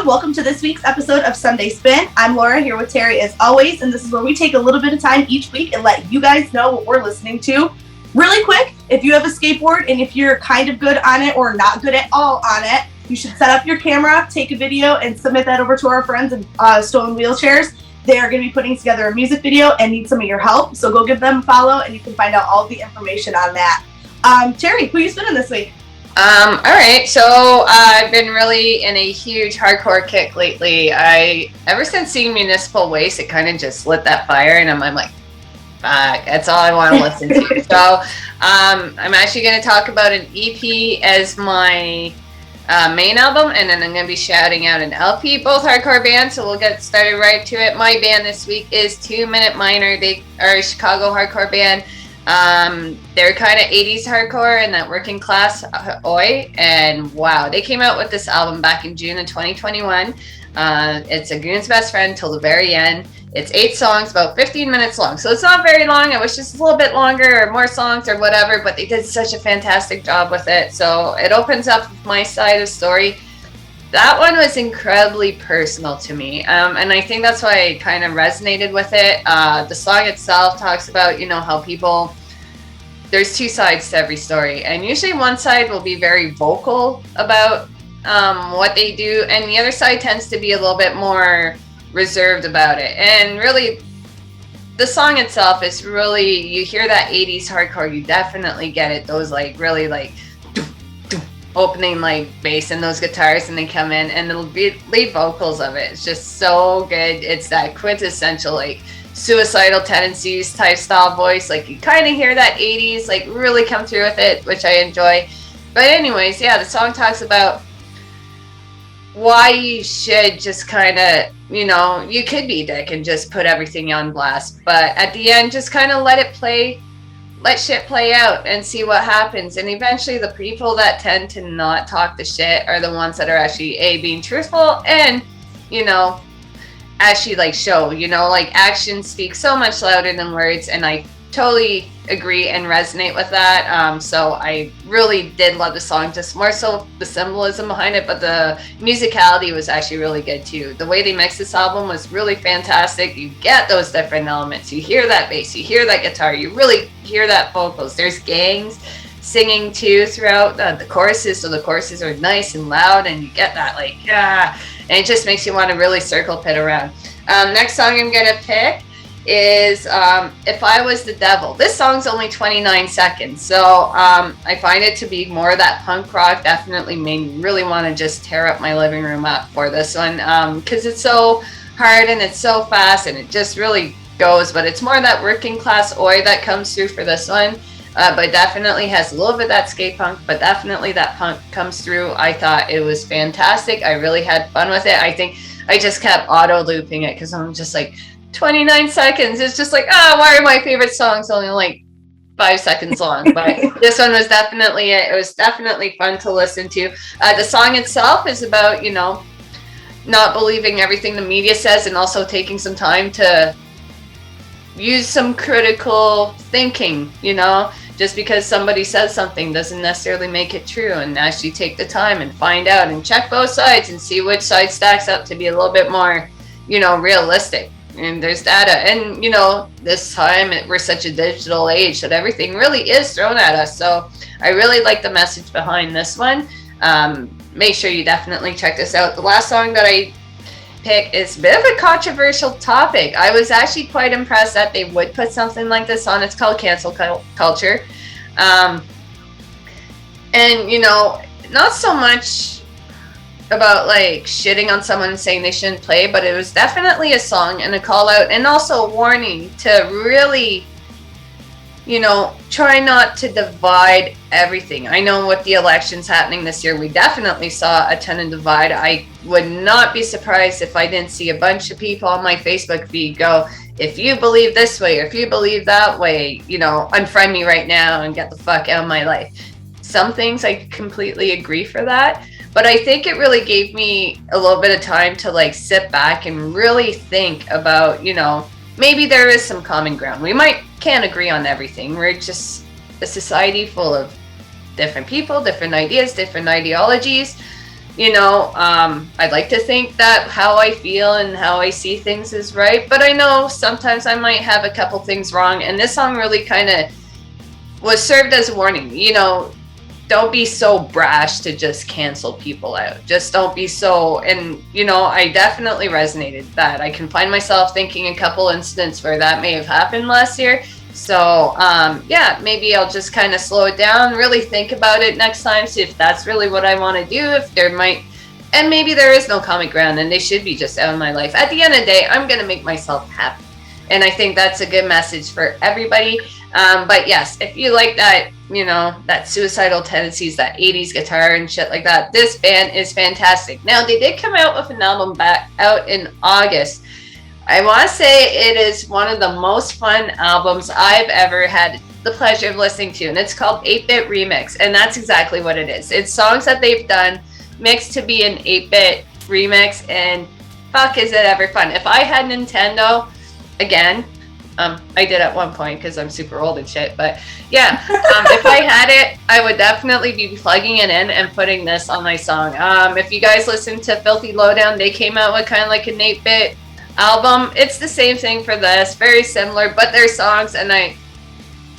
everyone. Welcome to this week's episode of Sunday Spin. I'm Laura here with Terry as always, and this is where we take a little bit of time each week and let you guys know what we're listening to. Really quick, if you have a skateboard and if you're kind of good on it or not good at all on it, you should set up your camera, take a video, and submit that over to our friends in Stolen Wheelchairs. They are going to be putting together a music video and need some of your help, so go give them a follow and you can find out all the information on that. Terry, who are you spinning this week? All right, so I've been really in a huge hardcore kick lately. Ever since seeing Municipal Waste, it kind of just lit that fire, and I'm like, fuck, that's all I want to listen to. So I'm actually going to talk about an EP as my main album, and then I'm going to be shouting out an LP, both hardcore bands, so we'll get started right to it. My band this week is 2 Minute Minor. They are a Chicago hardcore band. They're kind of 80s hardcore and that working class oi, and wow, they came out with this album back in June of 2021. It's a Goons best friend till the very end. It's 8 songs, about 15 minutes long, so it's not very long. I wish just a little bit longer or more songs or whatever, but they did such a fantastic job with it. So it opens up my side of the story. That one was incredibly personal to me, and I think that's why I kind of resonated with it. The song itself talks about, how people, there's 2 sides to every story, and usually one side will be very vocal about what they do, and the other side tends to be a little bit more reserved about it. And really, the song itself is really, you hear that 80s hardcore, you definitely get it, those really opening bass and those guitars, and they come in and the lead vocals of it, it's just so good. It's that quintessential suicidal tendencies type style voice, you kind of hear that 80s really come through with it, which I enjoy. But anyways, yeah, the song talks about why you should just kind of, you could be a dick and just put everything on blast, but at the end just kind of let shit play out and see what happens. And eventually the people that tend to not talk the shit are the ones that are actually being truthful and actually show, actions speak so much louder than words, and I totally agree and resonate with that. So I really did love the song, just more so the symbolism behind it, but the musicality was actually really good too. The way they mixed this album was really fantastic. You get those different elements, you hear that bass, you hear that guitar, you really hear that vocals. There's gangs singing too throughout the choruses, so the choruses are nice and loud, and you get that and it just makes you want to really circle pit around. Next song I'm gonna pick is If I Was the Devil. This song's only 29 seconds, so I find it to be more of that punk rock. Definitely made me really want to just tear up my living room up for this one, because it's so hard and it's so fast and it just really goes, but it's more that working class oi that comes through for this one. But definitely has a little bit of that skate punk, but definitely that punk comes through. I thought it was fantastic. I really had fun with it. I think I just kept auto looping it because I'm just 29 seconds. It's just why are my favorite songs only 5 seconds long? But this one was definitely it. It was definitely fun to listen to. The song itself is about, not believing everything the media says, and also taking some time to use some critical thinking, just because somebody says something doesn't necessarily make it true, and actually take the time and find out and check both sides and see which side stacks up to be a little bit more, realistic. And there's data, and this time we're such a digital age that everything really is thrown at us. So I really like the message behind this one. Make sure you definitely check this out. The last song that I pick is a bit of a controversial topic. I was actually quite impressed that they would put something like this on. It's called cancel culture, and not so much about shitting on someone and saying they shouldn't play, but it was definitely a song and a call out, and also a warning to really try not to divide everything. I know with the elections happening this year, we definitely saw a ton of divide. I would not be surprised if I didn't see a bunch of people on my Facebook feed go, if you believe this way or if you believe that way, unfriend me right now and get the fuck out of my life. Some things I completely agree for that, but I think it really gave me a little bit of time to sit back and really think about, maybe there is some common ground. We can't agree on everything. We're just a society full of different people, different ideas, different ideologies. I'd like to think that how I feel and how I see things is right, but I know sometimes I might have a couple things wrong, and this song really kind of was served as a warning. Don't be so brash to just cancel people out. Just don't be so, and I definitely resonated that. I can find myself thinking a couple incidents where that may have happened last year. So maybe I'll just kind of slow it down, really think about it next time, see if that's really what I want to do, if there might, and maybe there is no common ground and they should be just out of my life. At the end of the day, I'm going to make myself happy. And I think that's a good message for everybody. But yes, if you like that, that suicidal tendencies, that 80s guitar and shit like that, this band is fantastic. Now, they did come out with an album back out in August. I want to say it is one of the most fun albums I've ever had the pleasure of listening to, and it's called 8-Bit Remix, and that's exactly what it is. It's songs that they've done mixed to be an 8-bit remix, and fuck is it ever fun. If I had Nintendo, again, I did at one point because I'm super old and shit, but yeah, if I had it, I would definitely be plugging it in and putting this on my song. If you guys listen to Filthy Lowdown, they came out with kind of like an 8-bit album. It's the same thing for this, very similar, but their songs, and they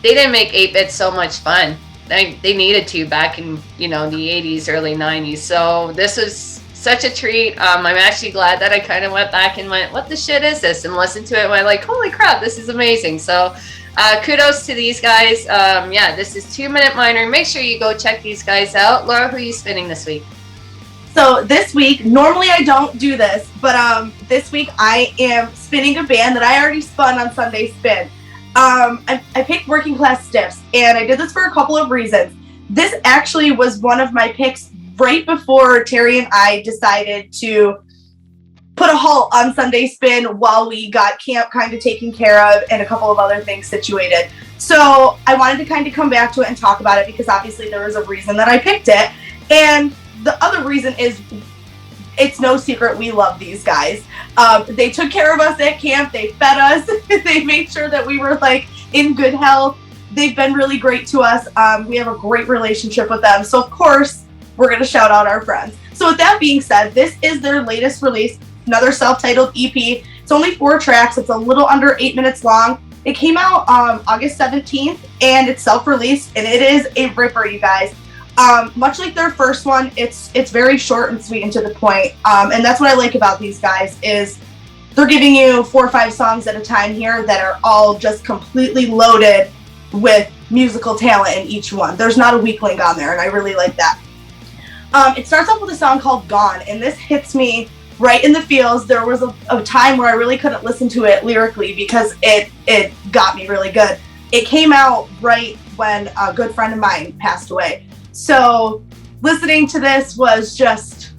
didn't make 8-bit so much fun. They needed to back in the 80s, early 90s. So this was such a treat. I'm actually glad that I kind of went back and went, what the shit is this, and listened to it and went like, holy crap, this is amazing. So kudos to these guys. This is 2 Minute Minor. Make sure you go check these guys out. Laura, who are you spinning this week? So this week, normally I don't do this, but this week I am spinning a band that I already spun on Sunday Spin. I picked Working Class Stiffs, and I did this for a couple of reasons. This actually was one of my picks right before Terry and I decided to put a halt on Sunday Spin while we got camp kind of taken care of and a couple of other things situated. So I wanted to kind of come back to it and talk about it because obviously there was a reason that I picked it. And the other reason is, it's no secret we love these guys. They took care of us at camp. They fed us. They made sure that we were in good health. They've been really great to us. We have a great relationship with them. So of course, we're going to shout out our friends. So with that being said, this is their latest release, another self-titled EP. It's only 4 tracks. It's a little under 8 minutes long. It came out August 17th, and it's self-released, and it is a ripper, you guys. Much like their first one, it's very short and sweet and to the point. And that's what I like about these guys is they're giving you 4 or 5 songs at a time here that are all just completely loaded with musical talent in each one. There's not a weak link on there, and I really like that. It starts off with a song called Gone, and this hits me right in the feels. There was a time where I really couldn't listen to it lyrically because it got me really good. It came out right when a good friend of mine passed away. So listening to this was just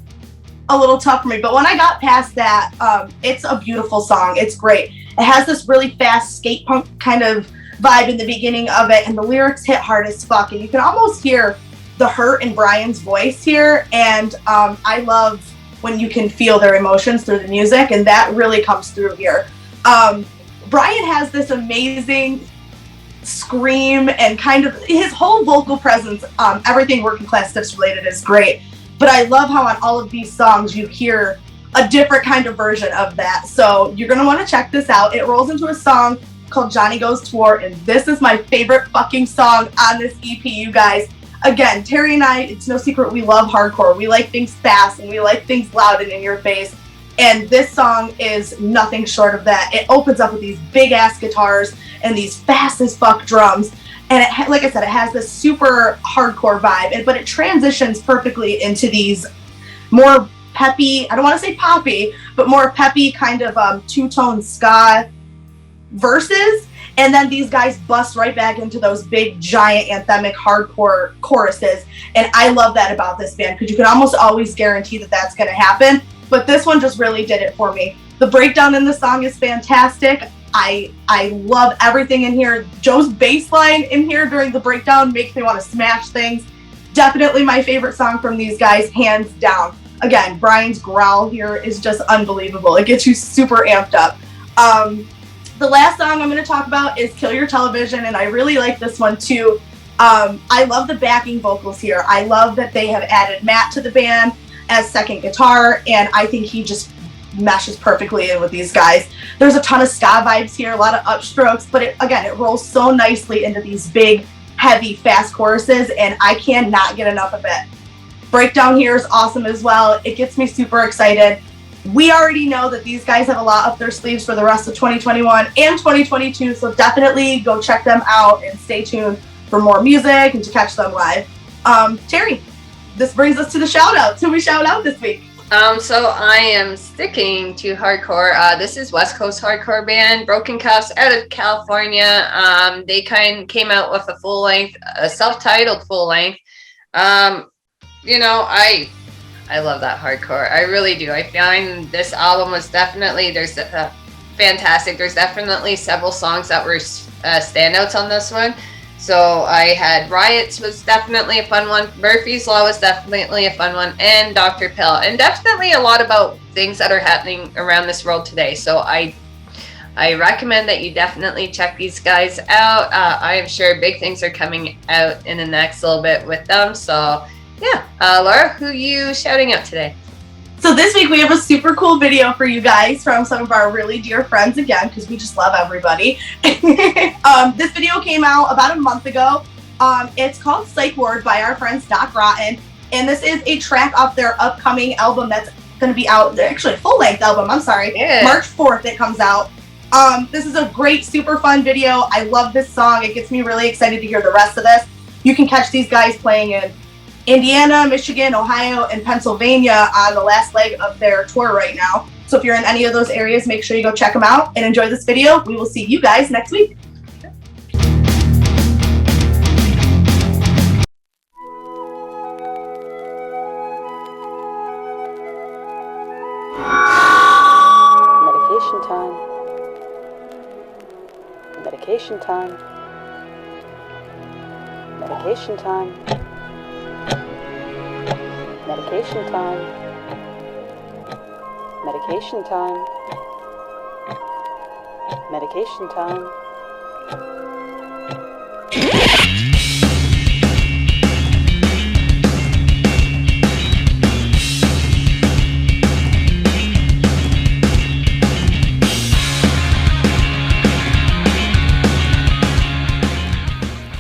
a little tough for me. But when I got past that, it's a beautiful song. It's great. It has this really fast skate punk kind of vibe in the beginning of it, and the lyrics hit hard as fuck. And you can almost hear the hurt in Brian's voice here. And I love when you can feel their emotions through the music, and that really comes through here. Brian has this amazing scream and kind of his whole vocal presence. Everything Working Class Stiffs related is great, but I love how on all of these songs you hear a different kind of version of that. So you're gonna want to check this out. It rolls into a song called Johnny Goes to War, and this is my favorite fucking song on this EP, you guys. Again, Terry and I, it's no secret we love hardcore. We like things fast and we like things loud and in your face. And this song is nothing short of that. It opens up with these big ass guitars and these fast as fuck drums. And it, like I said, it has this super hardcore vibe, but it transitions perfectly into these more peppy, I don't want to say poppy, but more peppy kind of two-tone ska verses. And then these guys bust right back into those big, giant, anthemic, hardcore choruses. And I love that about this band because you can almost always guarantee that that's going to happen. But this one just really did it for me. The breakdown in the song is fantastic. I love everything in here. Joe's bass line in here during the breakdown makes me want to smash things. Definitely my favorite song from these guys, hands down. Again, Brian's growl here is just unbelievable. It gets you super amped up. The last song I'm going to talk about is Kill Your Television, and I really like this one too. I love the backing vocals here. I love that they have added Matt to the band. as second guitar, and I think he just meshes perfectly in with these guys. There's a ton of ska vibes here, a lot of upstrokes, but it rolls so nicely into these big, heavy, fast choruses, and I cannot get enough of it. Breakdown here is awesome as well. It gets me super excited. We already know that these guys have a lot up their sleeves for the rest of 2021 and 2022, so definitely go check them out and stay tuned for more music and to catch them live. Terry, this brings us to the shout outs. Who we shout out this week? So I am sticking to hardcore. This is West Coast hardcore band Broken Cuffs out of California. They came out with a self-titled full length. You know, I love that hardcore. I really do. I find this album was definitely fantastic. There's definitely several songs that were standouts on this one. So I had Riots was definitely a fun one. Murphy's Law was definitely a fun one. And Dr. Pill. And definitely a lot about things that are happening around this world today. So I recommend that you definitely check these guys out. I am sure big things are coming out in the next little bit with them. So yeah. Laura, who are you shouting out today? So this week we have a super cool video for you guys from some of our really dear friends again, because we just love everybody. This video came out about a month ago. It's called Psych Ward by our friends Doc Rotten, and this is a track off their upcoming album that's going to be out, actually a full-length album, I'm sorry, yeah. March 4th it comes out. This is a great, super fun video. I love this song. It gets me really excited to hear the rest of this. You can catch these guys playing in Indiana, Michigan, Ohio, and Pennsylvania on the last leg of their tour right now. So if you're in any of those areas, make sure you go check them out and enjoy this video. We will see you guys next week. Medication time. Medication time. Medication time. Medication time. Medication time. Medication time.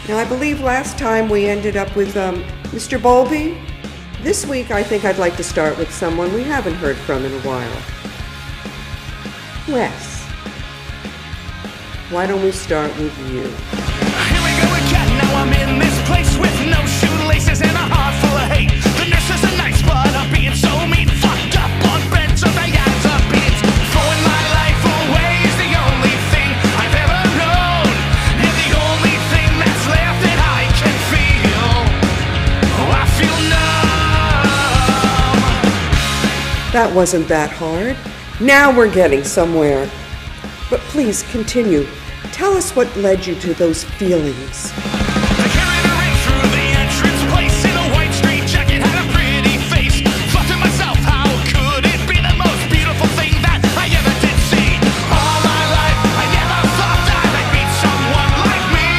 Now, I believe last time we ended up with Mr. Bowlby. This week, I think I'd like to start with someone we haven't heard from in a while. Wes. Why don't we start with you? Here we go again, now I'm in this place with no shoelaces and a heart full of hate. The nurses are nice, but I'm being so mean. Fucked up on beds of the eyes of beats. Throwing my life away is the only thing I've ever known. And the only thing that's left that I can feel. Oh, I feel numb. That wasn't that hard. Now we're getting somewhere. But please continue. Tell us what led you to those feelings. They carried her in through the entrance place in a white straight jacket, had a pretty face. Thought to myself, how could it be the most beautiful thing that I ever did see? All my life, I never thought that I'd meet someone like me.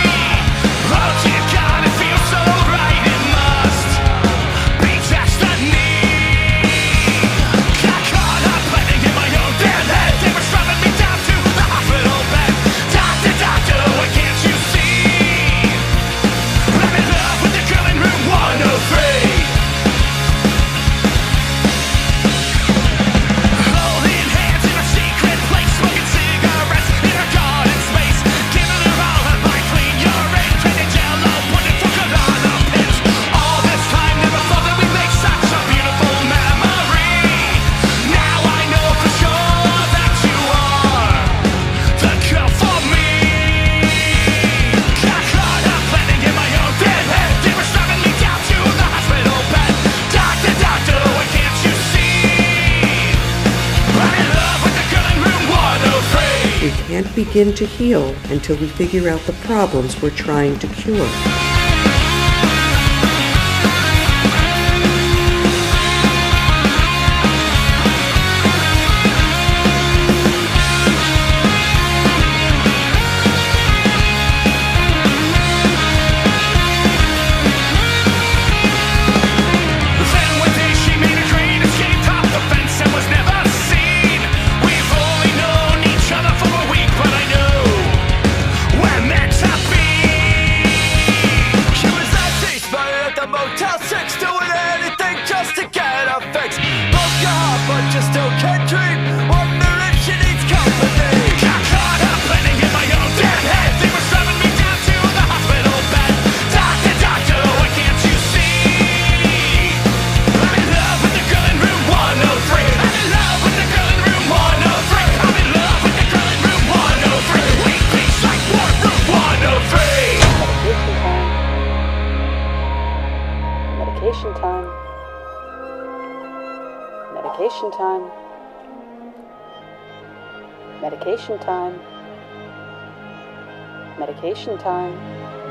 Oh dear God, it feels so right, it must be destiny. Got caught up planning in my own damn head. They were strapping me down to the hospital bed. Doctor, doctor, what can't you see? I'm in love with the girl in room 103. Holding hands in a secret place, smoking cigarettes in her garden space. Giving her all of my clean urine, painted yellow, pointing for Corona pins. All this time, never thought that we'd make such a beautiful memory. Now I know for sure that you are the girl for me. Got caught up planning in my own dead head. They were strapping me down to the hospital bed. Doctor, doctor, what can't you see? I'm in love with the girl in room 103. We can't begin to heal until we figure out the problems we're trying to cure. Then one day she made a great Medication time. Medication time. Medication time.